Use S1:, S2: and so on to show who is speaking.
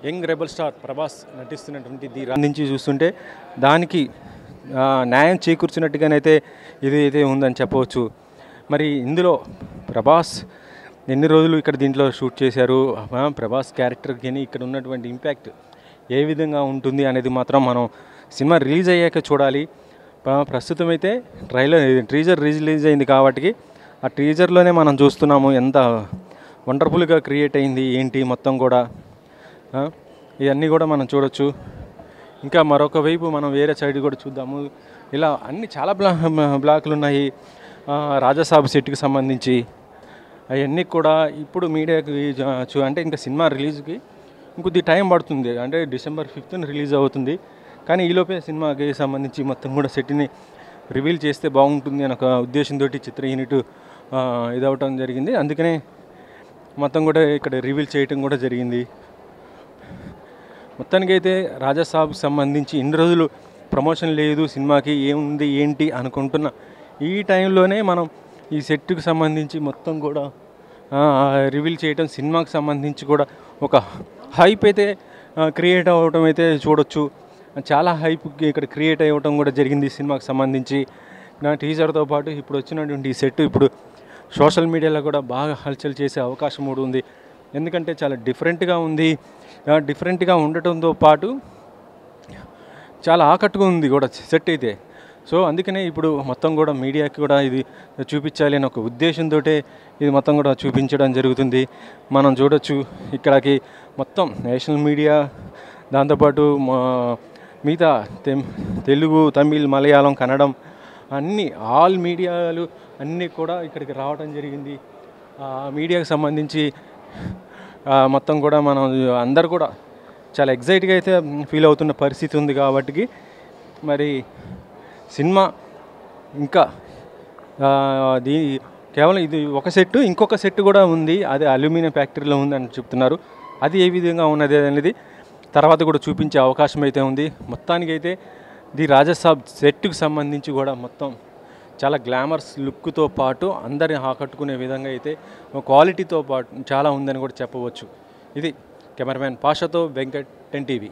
S1: Young rebel star Prabhas నటిస్తున్నటువంటి the రా నుంచి చూస్తుంటే దానికి న్యాయం చేకూర్చినట్టుగానైతే ఇది అయితే ఉందని చెప్పవచ్చు. మరి ఇందులో ప్రభాస్ ఎన్ని రోజులు ఇక్కడ దీంట్లో షూట్ చేశారు, ప్రభాస్ క్యారెక్టర్కి ఇక్కడ ఉన్నటువంటి ఇంపాక్ట్ ఏ విధంగా ఉంటుంది అనేది మాత్రం మనం సినిమా రిలీజ్ అయ్యాక చూడాలి. ప్రస్తుతం అయితే టీజర్ రిలీజ్ అయింది కాబట్టి ఆ టీజర్లోనే మనం చూస్తున్నాము ఎంత వండర్ఫుల్గా క్రియేట్ అయింది ఏంటి మొత్తం కూడా. ఇవన్నీ కూడా మనం చూడొచ్చు. ఇంకా మరొక వైపు మనం వేరే సైడ్ కూడా చూద్దాము. ఇలా అన్ని చాలా బ్లాక్లు ఉన్నాయి. రాజాసాబ్ సెట్కి సంబంధించి అవన్నీ కూడా ఇప్పుడు మీడియాకి అంటే ఇంకా సినిమా రిలీజ్కి ఇంకొద్ది టైం పడుతుంది. అంటే December 5th రిలీజ్ అవుతుంది. కానీ ఈలోపే సినిమాకి సంబంధించి మొత్తం కూడా సెట్ని రివీల్ చేస్తే బాగుంటుంది అని ఒక ఉద్దేశంతో చిత్ర యూనిట్ ఇదవటం జరిగింది. అందుకనే మొత్తం కూడా ఇక్కడ రివీల్ చేయటం కూడా జరిగింది. మొత్తానికైతే రాజాసాబ్కి సంబంధించి ఇన్ని రోజులు ప్రమోషన్ లేదు సినిమాకి, ఏముంది ఏంటి అనుకుంటున్న ఈ టైంలోనే మనం ఈ సెట్కి సంబంధించి మొత్తం కూడా రివీల్ చేయటం, సినిమాకి సంబంధించి కూడా ఒక హైప్ అయితే క్రియేట్ అవ్వటం అయితే చూడొచ్చు. చాలా హైప్ ఇక్కడ క్రియేట్ అవ్వటం కూడా జరిగింది సినిమాకి సంబంధించి. నా టీజర్తో పాటు ఇప్పుడు వచ్చినటువంటి ఈ సెట్ ఇప్పుడు సోషల్ మీడియాలో కూడా బాగా హల్చల్ చేసే అవకాశం కూడా ఉంది. ఎందుకంటే చాలా డిఫరెంట్గా ఉంది. డిఫరెంట్గా ఉండటంతో పాటు చాలా ఆకట్టుకుంది కూడా సెట్ అయితే. సో అందుకనే ఇప్పుడు మొత్తం కూడా మీడియాకి కూడా ఇది చూపించాలి అనే ఒక ఉద్దేశంతో ఇది మొత్తం కూడా చూపించడం జరుగుతుంది. మనం చూడొచ్చు ఇక్కడికి మొత్తం నేషనల్ మీడియా, దాంతోపాటు మిగతా తెలుగు, తమిళ్, మలయాళం, కన్నడం అన్నీ ఆల్ మీడియాలు అన్నీ కూడా ఇక్కడికి రావడం జరిగింది. మీడియాకి సంబంధించి మొత్తం కూడా మనం అందరు కూడా చాలా ఎగ్జైట్గా అయితే ఫీల్ అవుతున్న పరిస్థితి ఉంది. కాబట్టి మరి సినిమా ఇంకా కేవలం ఇది ఒక సెట్, ఇంకొక సెట్ కూడా ఉంది. అది అల్యూమినియం ఫ్యాక్టరీలో ఉంది అని చెప్తున్నారు. అది ఏ విధంగా ఉన్నది అనేది తర్వాత కూడా చూపించే అవకాశం అయితే ఉంది. మొత్తానికైతే ది రాజాసాబ్ సెట్కి సంబంధించి కూడా మొత్తం చాలా గ్లామర్స్ లుక్తో పాటు అందరిని ఆకట్టుకునే విధంగా అయితే క్వాలిటీతో పాటు చాలా ఉందని కూడా చెప్పవచ్చు. ఇది కెమెరామ్యాన్ పాషాతో వెంకట్, 10 TV.